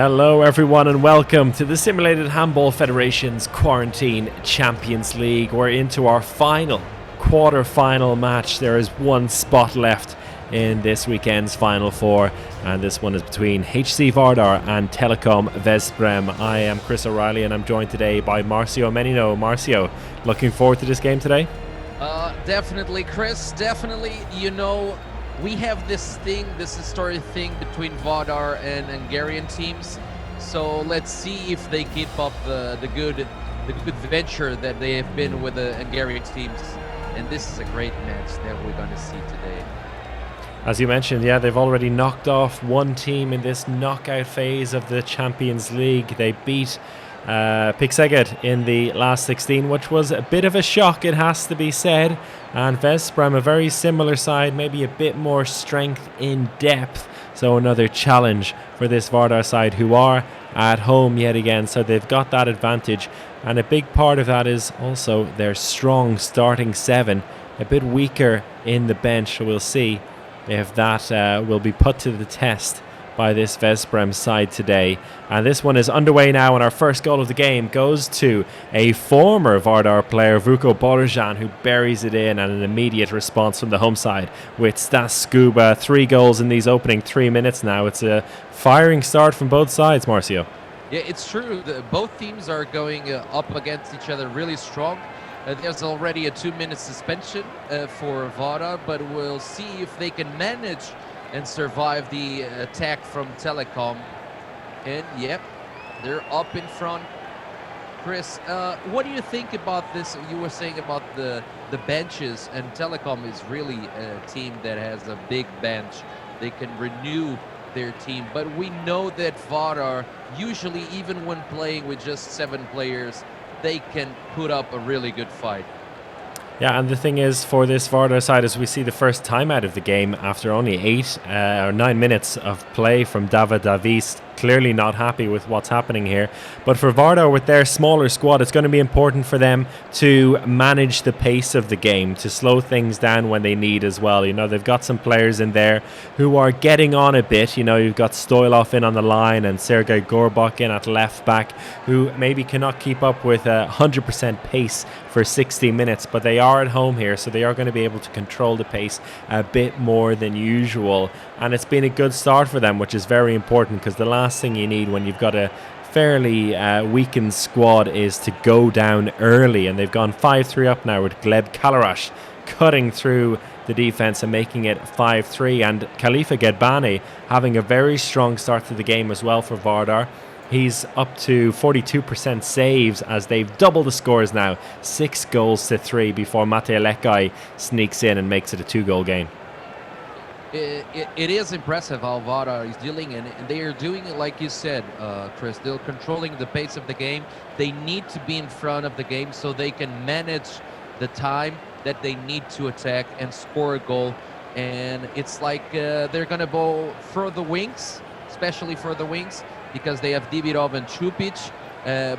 Hello everyone and welcome to the Simulated Handball Federation's Quarantine Champions League. We're into our final quarter-final match. There is one spot left in this weekend's Final Four, and this one is between HC Vardar and Telekom Veszprem. I am Chris O'Reilly and I'm joined today by Marcio Menino. Marcio, looking forward to this game today? Definitely, Chris, definitely. You know, we have this historic thing between Vardar and Hungarian teams. So let's see if they keep up the good venture that they have been with the Hungarian teams. And this is a great match that we're going to see today. As you mentioned, they've already knocked off one team in this knockout phase of the Champions League. They beat Pikseged in the last 16, which was a bit of a shock, it has to be said. And Veszprem, a very similar side, maybe a bit more strength in depth. So another challenge for this Vardar side, who are at home yet again. So they've got that advantage. And a big part of that is also their strong starting seven. A bit weaker in the bench. So we'll see if that will be put to the test by this Veszprem side today. And this one is underway now, and our first goal of the game goes to a former Vardar player, Vuko Borjan, who buries it in, and an immediate response from the home side with Stas Scuba. 3 goals in these opening 3 minutes now. It's a firing start from both sides, Marcio. Yeah, it's true. Both teams are going up against each other really strong. There's already a 2-minute suspension for Vardar, but we'll see if they can manage and survive the attack from Telekom. And yep, they're up in front. Chris, what do you think about this? You were saying about the benches, and Telekom is really a team that has a big bench. They can renew their team, but we know that Vardar, usually even when playing with just 7 players, they can put up a really good fight. Yeah, and the thing is, for this Vardar side, as we see the first time out of the game after only 8 or 9 minutes of play from David Davis, clearly not happy with what's happening here. But for Vardar, with their smaller squad, it's going to be important for them to manage the pace of the game, to slow things down when they need as well. You know, they've got some players in there who are getting on a bit. You know, you've got Stoilov in on the line and Sergei Gorbak in at left back, who maybe cannot keep up with 100% pace for 60 minutes, but they are at home here, so they are going to be able to control the pace a bit more than usual. And it's been a good start for them, which is very important, because the last thing you need when you've got a fairly weakened squad is to go down early. And they've gone 5-3 up now with Gleb Kalarash cutting through the defense and making it 5-3. And Khalifa Gedbani having a very strong start to the game as well for Vardar. He's up to 42% saves as they've doubled the scores now, 6 goals to 3 before Mate Lekai sneaks in and makes it a 2-goal game. It is impressive how Vardar is dealing, and they are doing it like you said, Chris. They're controlling the pace of the game. They need to be in front of the game so they can manage the time that they need to attack and score a goal. And it's like they're going to go for the wings, especially for the wings, because they have Dibirov and Chupic,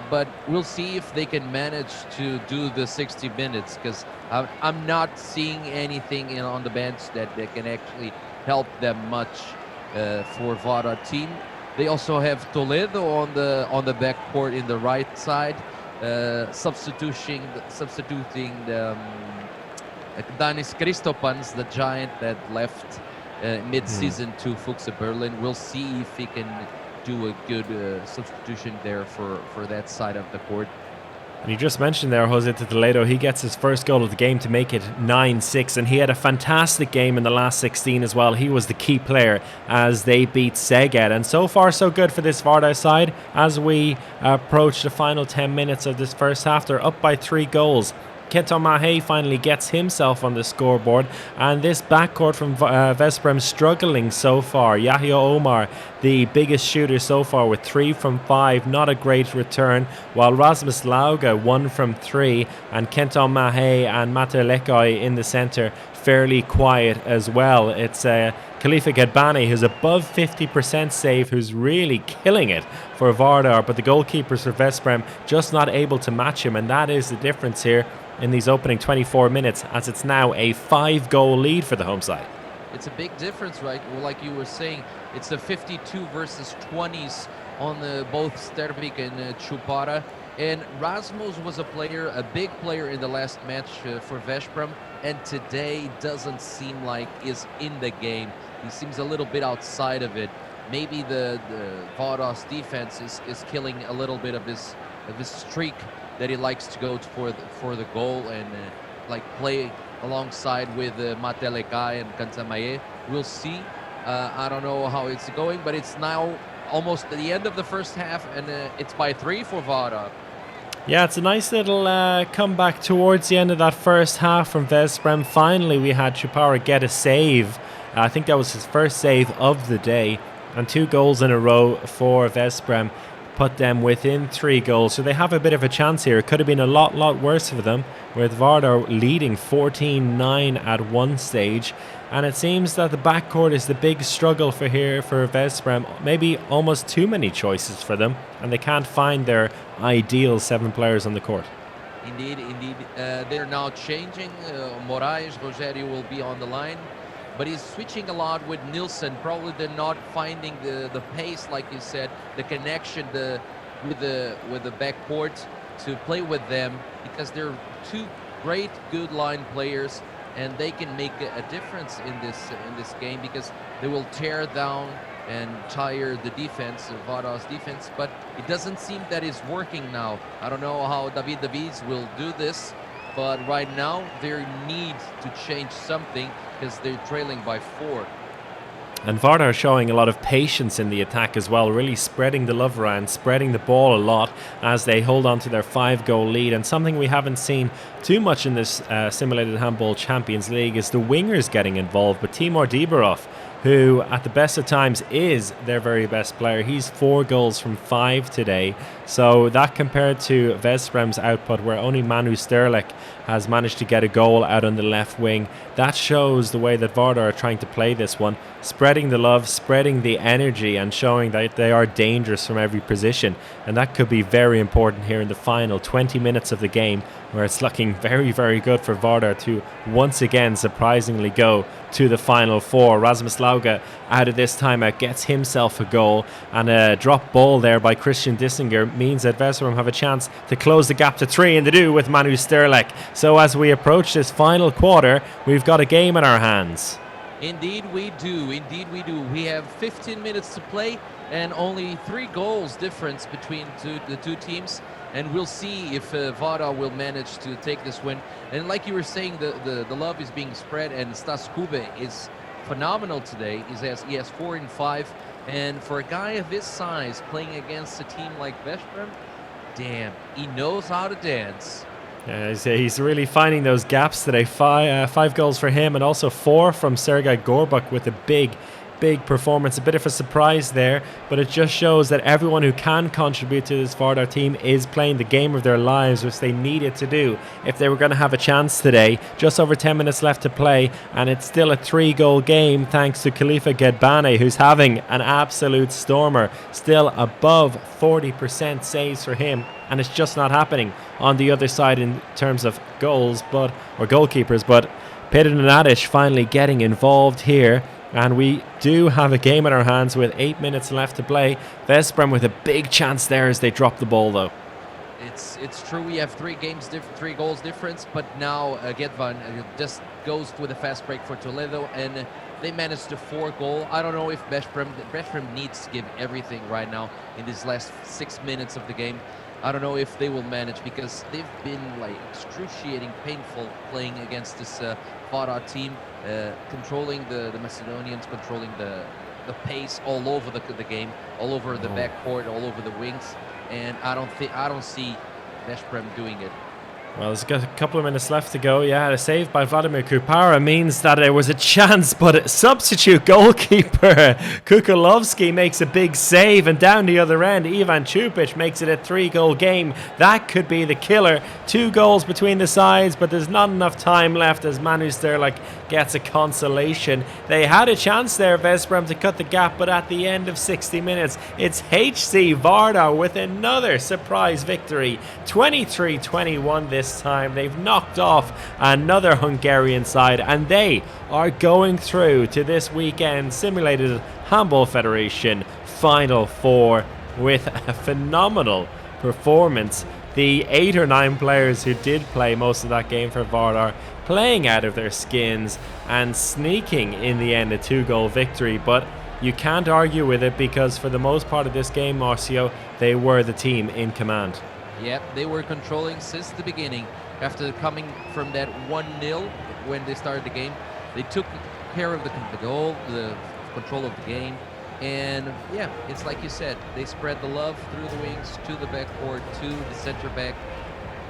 but we'll see if they can manage to do the 60 minutes, because I'm not seeing anything on the bench that can actually help them much for Vardar team. They also have Toledo on the back court in the right side, substituting Danis Kristopans, the giant that left mid-season to Fuchse Berlin. We'll see if he can do a good substitution there for that side of the court. And you just mentioned there, Jose Toledo, he gets his first goal of the game to make it 9-6, and he had a fantastic game in the last 16 as well. He was the key player as they beat Szeged, and so far so good for this Vardar side as we approach the final 10 minutes of this first half. They're up by 3 goals. Kenton Mahe finally gets himself on the scoreboard, and this backcourt from Veszprem struggling so far. Yahya Omar, the biggest shooter so far with 3 from 5, not a great return, while Rasmus Lauga 1 from 3, and Kenton Mahe and Mate Lekai in the centre fairly quiet as well. It's Khalifa Gedbani, who's above 50% save, who's really killing it for Vardar, but the goalkeepers for Veszprem just not able to match him, and that is the difference here in these opening 24 minutes, as it's now a 5-goal lead for the home side. It's a big difference, right? Well, like you were saying, it's a 52 versus 20s on both Stervik and Chupara. And Rasmus was a big player in the last match for Veszprem, and today doesn't seem like is in the game. He seems a little bit outside of it. Maybe the Vardar's defense is killing a little bit of his streak that he likes to go for the goal and like play alongside with Matelekai and Kantamaye. We'll see. I don't know how it's going, but it's now almost at the end of the first half, and it's by 3 for Vardar. Yeah, it's a nice little comeback towards the end of that first half from Veszprem. Finally, we had Chupara get a save. I think that was his first save of the day, and 2 goals in a row for Veszprem put them within 3 goals. So they have a bit of a chance here. It could have been a lot worse for them, with Vardar leading 14-9 at one stage. And it seems that the backcourt is the big struggle for Veszprem. Maybe almost too many choices for them, and they can't find their ideal 7 players on the court. Indeed. They're now changing. Moraes, Rogério will be on the line, but he's switching a lot with Nilsson. Probably they're not finding the pace, like you said, the connection with the backcourt to play with them, because they're 2 great, good line players, and they can make a difference in this game, because they will tear down and tire the defense, Vardar's defense. But it doesn't seem that is working now. I don't know how David Davies will do this, but right now they need to change something, because they're trailing by 4. And Vardar showing a lot of patience in the attack as well, really spreading the love around, spreading the ball a lot as they hold on to their 5-goal lead. And something we haven't seen too much in this Simulated Handball Champions League is the wingers getting involved. But Timur Dibarov, who at the best of times is their very best player, he's 4 goals from 5 today. So that compared to Veszprem's output, where only Manu Sterlik has managed to get a goal out on the left wing, that shows the way that Vardar are trying to play this one, spreading the love, spreading the energy, and showing that they are dangerous from every position. And that could be very important here in the final 20 minutes of the game, where it's looking very good for Vardar to once again surprisingly go to the final 4. Rasmus Lauge out of this timeout gets himself a goal, and a drop ball there by Christian Dissinger means that Veszprem have a chance to close the gap to 3, and they do with Manu Sterlik. So as we approach this final quarter, we've got a game in our hands. Indeed we do. We have 15 minutes to play and only 3 goals difference between the two teams, and we'll see if Vardar will manage to take this win. And like you were saying, the love is being spread, and Stas Kube is phenomenal today. He has 4 and 5, and for a guy of his size playing against a team like Veszprem, damn, he knows how to dance. Yeah, he's really finding those gaps today. 5 goals for him, and also 4 from Sergei Gorbuk with a big performance. A bit of a surprise there, but it just shows that everyone who can contribute to this Vardar team is playing the game of their lives, which they needed to do if they were going to have a chance today. Just over 10 minutes left to play, and it's still a 3-goal game thanks to Khalifa Gedbane, who's having an absolute stormer. Still above 40% saves for him, and it's just not happening on the other side in terms of goals, or goalkeepers. But Peter Nadic finally getting involved here, and we do have a game in our hands with 8 minutes left to play. Veszprem with a big chance there as they drop the ball, though. It's true, we have 3 goals difference, but now Gedvan just goes with a fast break for Toledo, and they managed to 4 goal. I don't know if Veszprem needs to give everything right now in these last 6 minutes of the game. I don't know if they will manage, because they've been like excruciating painful playing against this Vardar team, controlling the Macedonians, controlling the pace all over the game, all over the backcourt, all over the wings, and I don't see Veszprem doing it. Well, there's got a couple of minutes left to go. Yeah, a save by Vladimir Kupara means that there was a chance, but substitute goalkeeper Kukulovsky makes a big save, and down the other end, Ivan Chupic makes it a 3-goal game. That could be the killer. 2 goals between the sides, but there's not enough time left as Manu Sterlik gets a consolation. They had a chance there, Veszprem, to cut the gap, but at the end of 60 minutes, it's HC Vardar with another surprise victory. 23-21 this time. They've knocked off another Hungarian side, and they are going through to this weekend Simulated Handball Federation Final 4. with a phenomenal performance. The 8 or 9 players who did play most of that game for Vardar playing out of their skins and sneaking in the end a 2-goal victory, but you can't argue with it because for the most part of this game, Marcio, they were the team in command. Yep, they were controlling since the beginning. After coming from that 1-0 when they started the game, they took care of the goal, the control of the game. And yeah, it's like you said, they spread the love through the wings to the backcourt, to the center back.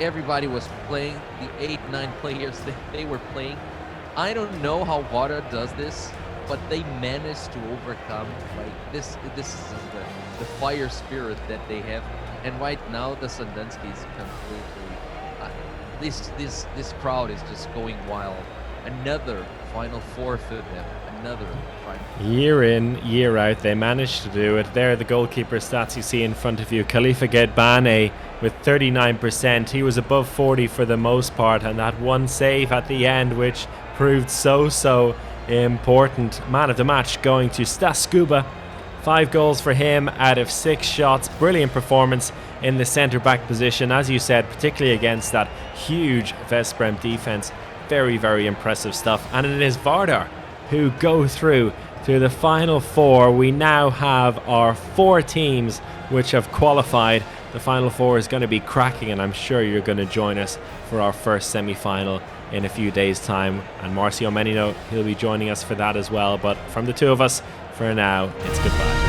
Everybody was playing, the 8-9 players they were playing. I don't know how Vardar does this, but they managed to overcome like this is the fire spirit that they have. And right now the Sandunskis completely this crowd is just going wild. Another Final Four for them. Another Final. Year in, year out, they managed to do it. There are the goalkeeper stats you see in front of you. Khalifa Gedbane with 39%. He was above 40 for the most part, and that one save at the end, which proved so important. Man of the match going to Stas Scuba. 5 goals for him out of 6 shots. Brilliant performance in the centre-back position, as you said, particularly against that huge Veszprem defence. Very impressive stuff. And it is Vardar who go through to the Final Four. We now have our 4 teams which have qualified. The Final Four is going to be cracking, and I'm sure you're going to join us for our first semi-final in a few days' time. And Marcio Menino, he'll be joining us for that as well. But from the two of us, for now, it's goodbye.